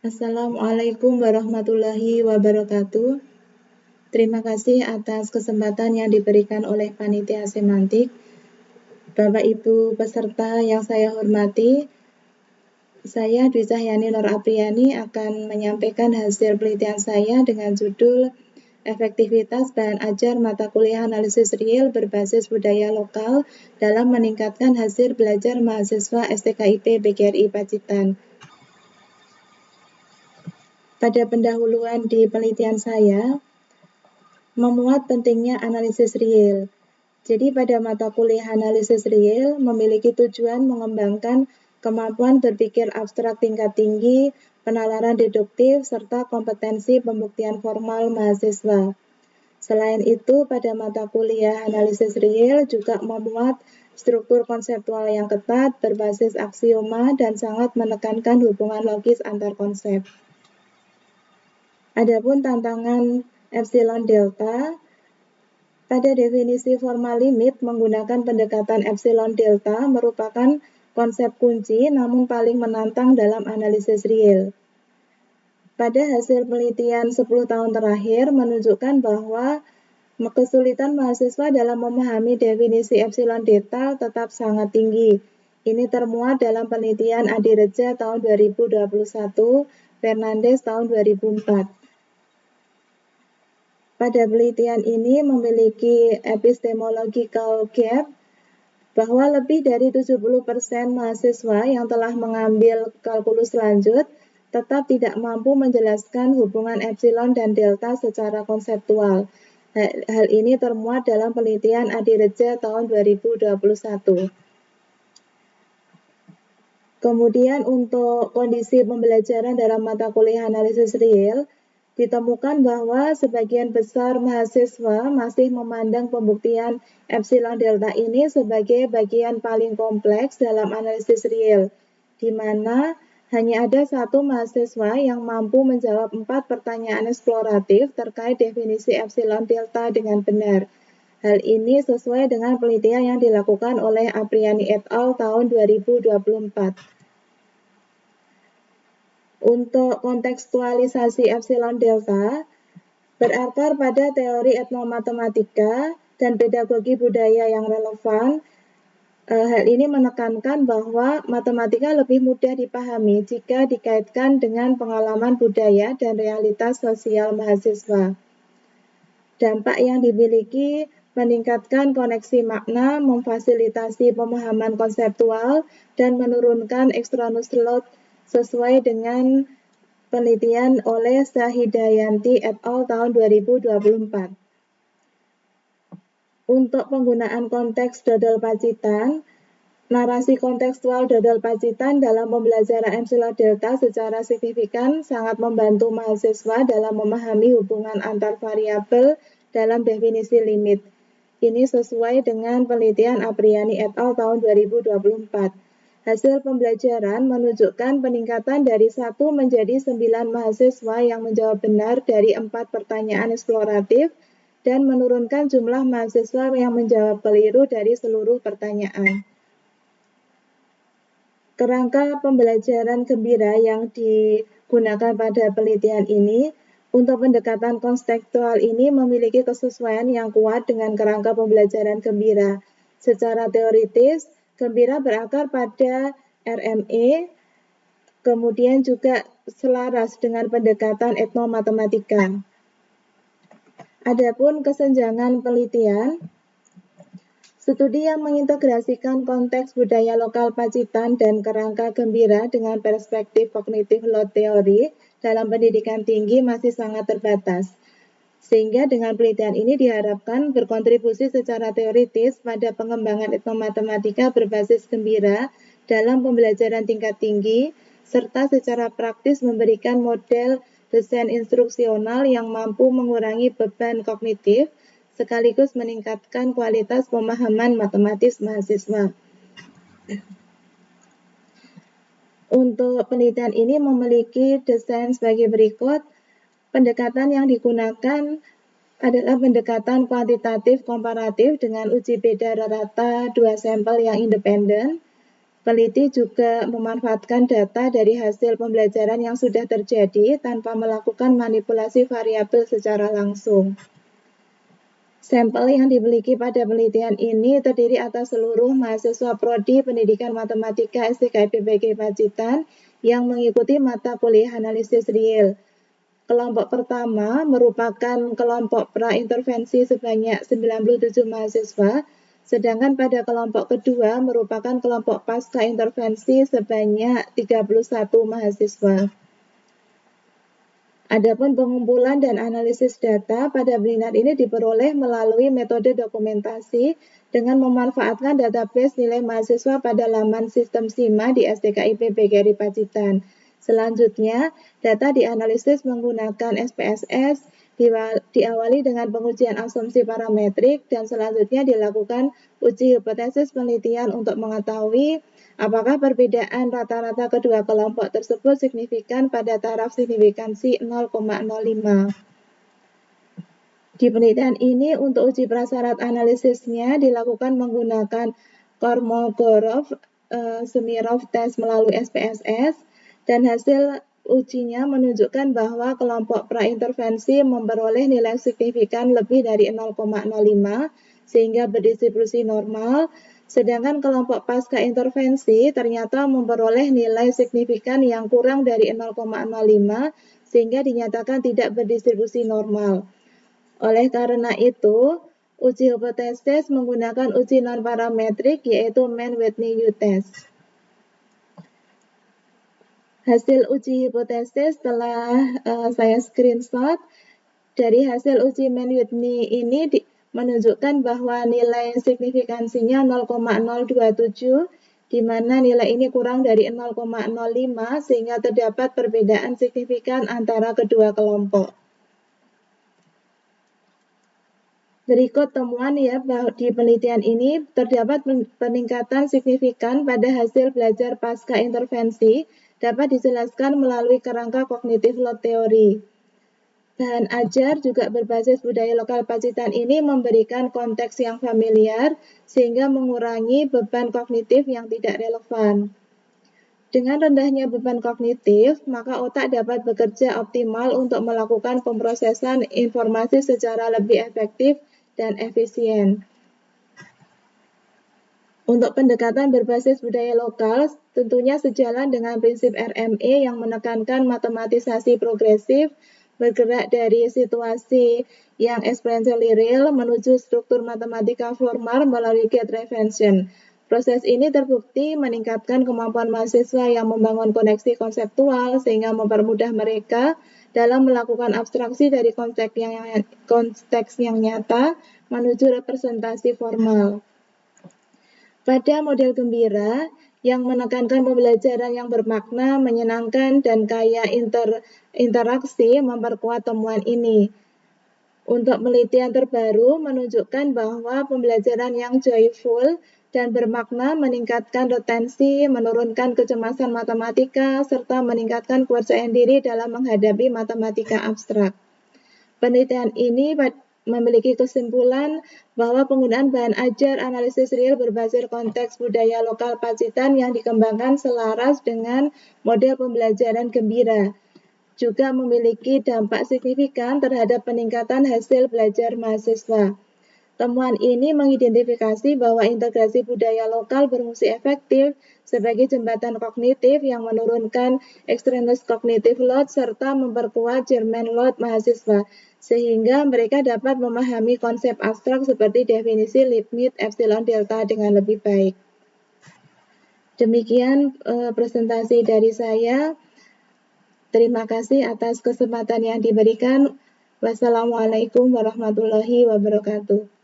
Assalamualaikum warahmatullahi wabarakatuh. Terima kasih atas kesempatan yang diberikan oleh Panitia Semantik. Bapak Ibu peserta yang saya hormati, saya Dwi Cahyani Nur Apriyani akan menyampaikan hasil penelitian saya dengan judul Efektivitas bahan ajar mata kuliah analisis real berbasis budaya lokal dalam meningkatkan hasil belajar mahasiswa STKIP PGRI Pacitan. Pada pendahuluan di penelitian saya, memuat pentingnya analisis real. Jadi pada mata kuliah analisis real memiliki tujuan mengembangkan kemampuan berpikir abstrak tingkat tinggi, penalaran deduktif, serta kompetensi pembuktian formal mahasiswa. Selain itu, pada mata kuliah analisis real juga memuat struktur konseptual yang ketat, berbasis aksioma, dan sangat menekankan hubungan logis antar konsep. Adapun tantangan epsilon delta, pada definisi formal limit menggunakan pendekatan epsilon delta merupakan konsep kunci namun paling menantang dalam analisis real. Pada hasil penelitian 10 tahun terakhir menunjukkan bahwa kesulitan mahasiswa dalam memahami definisi epsilon delta tetap sangat tinggi. Ini termuat dalam penelitian Adi Reja tahun 2021, Fernandes tahun 2004. Pada penelitian ini memiliki epistemological gap bahwa lebih dari 70% mahasiswa yang telah mengambil kalkulus lanjut tetap tidak mampu menjelaskan hubungan epsilon dan delta secara konseptual. Hal ini termuat dalam penelitian Adi Reja tahun 2021. Kemudian untuk kondisi pembelajaran dalam mata kuliah analisis real, ditemukan bahwa sebagian besar mahasiswa masih memandang pembuktian epsilon delta ini sebagai bagian paling kompleks dalam analisis real, di mana hanya ada satu mahasiswa yang mampu menjawab 4 pertanyaan eksploratif terkait definisi epsilon delta dengan benar. Hal ini sesuai dengan penelitian yang dilakukan oleh Apriyani et al. Tahun 2024. Untuk kontekstualisasi epsilon delta, berakar pada teori etnomatematika dan pedagogi budaya yang relevan. Hal ini menekankan bahwa matematika lebih mudah dipahami jika dikaitkan dengan pengalaman budaya dan realitas sosial mahasiswa. Dampak yang dimiliki meningkatkan koneksi makna, memfasilitasi pemahaman konseptual, dan menurunkan extraneous load sesuai dengan penelitian oleh Sahidayanti et al. Tahun 2024. Untuk penggunaan konteks dodol Pacitan, narasi kontekstual dodol Pacitan dalam pembelajaran epsilon delta secara signifikan sangat membantu mahasiswa dalam memahami hubungan antar variabel dalam definisi limit. Ini sesuai dengan penelitian Apriyani et al. Tahun 2024. Hasil pembelajaran menunjukkan peningkatan dari 1 menjadi 9 mahasiswa yang menjawab benar dari 4 pertanyaan eksploratif dan menurunkan jumlah mahasiswa yang menjawab keliru dari seluruh pertanyaan. Kerangka pembelajaran gembira yang digunakan pada penelitian ini untuk pendekatan konseptual ini memiliki kesesuaian yang kuat dengan kerangka pembelajaran gembira. Secara teoritis, gembira berakar pada RME, kemudian juga selaras dengan pendekatan etnomatematika. Adapun kesenjangan penelitian, studi yang mengintegrasikan konteks budaya lokal Pacitan dan kerangka gembira dengan perspektif kognitif load theory dalam pendidikan tinggi masih sangat terbatas. Sehingga dengan penelitian ini diharapkan berkontribusi secara teoritis pada pengembangan etnomatematika berbasis gembira dalam pembelajaran tingkat tinggi, serta secara praktis memberikan model desain instruksional yang mampu mengurangi beban kognitif, sekaligus meningkatkan kualitas pemahaman matematis mahasiswa. Untuk penelitian ini memiliki desain sebagai berikut. Pendekatan yang digunakan adalah pendekatan kuantitatif komparatif dengan uji beda rata 2 sampel yang independen. Peneliti juga memanfaatkan data dari hasil pembelajaran yang sudah terjadi tanpa melakukan manipulasi variabel secara langsung. Sampel yang dimiliki pada penelitian ini terdiri atas seluruh mahasiswa Prodi Pendidikan Matematika STKIPBG Pacitan yang mengikuti mata kuliah analisis real. Kelompok pertama merupakan kelompok pra-intervensi sebanyak 97 mahasiswa, sedangkan pada kelompok kedua merupakan kelompok pasca intervensi sebanyak 31 mahasiswa. Adapun pengumpulan dan analisis data pada webinar ini diperoleh melalui metode dokumentasi dengan memanfaatkan database nilai mahasiswa pada laman sistem SIMA di STKIP PGRI Pacitan. Selanjutnya, data dianalisis menggunakan SPSS, diawali dengan pengujian asumsi parametrik, dan selanjutnya dilakukan uji hipotesis penelitian untuk mengetahui apakah perbedaan rata-rata kedua kelompok tersebut signifikan pada taraf signifikansi 0,05. Di penelitian ini, untuk uji prasyarat analisisnya dilakukan menggunakan Kolmogorov-Smirnov test melalui SPSS, dan hasil ujinya menunjukkan bahwa kelompok praintervensi memperoleh nilai signifikan lebih dari 0,05 sehingga berdistribusi normal, sedangkan kelompok pasca intervensi ternyata memperoleh nilai signifikan yang kurang dari 0,05 sehingga dinyatakan tidak berdistribusi normal. Oleh karena itu, uji hipotesis menggunakan uji non-parametrik yaitu Mann-Whitney test. Hasil uji hipotesis telah saya screenshot. Dari hasil uji Mann-Whitney ini menunjukkan bahwa nilai signifikansinya 0,027, di mana nilai ini kurang dari 0,05 sehingga terdapat perbedaan signifikan antara kedua kelompok. Berikut temuan ya, di penelitian ini terdapat peningkatan signifikan pada hasil belajar pasca intervensi dapat dijelaskan melalui kerangka kognitif load theory. Bahan ajar juga berbasis budaya lokal Pacitan ini memberikan konteks yang familiar sehingga mengurangi beban kognitif yang tidak relevan. Dengan rendahnya beban kognitif, maka otak dapat bekerja optimal untuk melakukan pemrosesan informasi secara lebih efektif dan efisien. Untuk pendekatan berbasis budaya lokal, tentunya sejalan dengan prinsip RME yang menekankan matematisasi progresif, bergerak dari situasi yang experientially real menuju struktur matematika formal melalui gate retention. Proses ini terbukti meningkatkan kemampuan mahasiswa yang membangun koneksi konseptual sehingga mempermudah mereka dalam melakukan abstraksi dari konteks yang nyata menuju representasi formal. Pada model gembira yang menekankan pembelajaran yang bermakna, menyenangkan, dan kaya interaksi memperkuat temuan ini. Untuk penelitian terbaru menunjukkan bahwa pembelajaran yang joyful dan bermakna meningkatkan retensi, menurunkan kecemasan matematika, serta meningkatkan kepercayaan diri dalam menghadapi matematika abstrak. Penelitian ini memiliki kesimpulan bahwa penggunaan bahan ajar analisis real berbasis konteks budaya lokal Pacitan yang dikembangkan selaras dengan model pembelajaran gembira juga memiliki dampak signifikan terhadap peningkatan hasil belajar mahasiswa. Temuan ini mengidentifikasi bahwa integrasi budaya lokal berfungsi efektif sebagai jembatan kognitif yang menurunkan extraneous cognitive load serta memperkuat German load mahasiswa, sehingga mereka dapat memahami konsep abstrak seperti definisi limit epsilon delta dengan lebih baik. Demikian presentasi dari saya. Terima kasih atas kesempatan yang diberikan. Wassalamualaikum warahmatullahi wabarakatuh.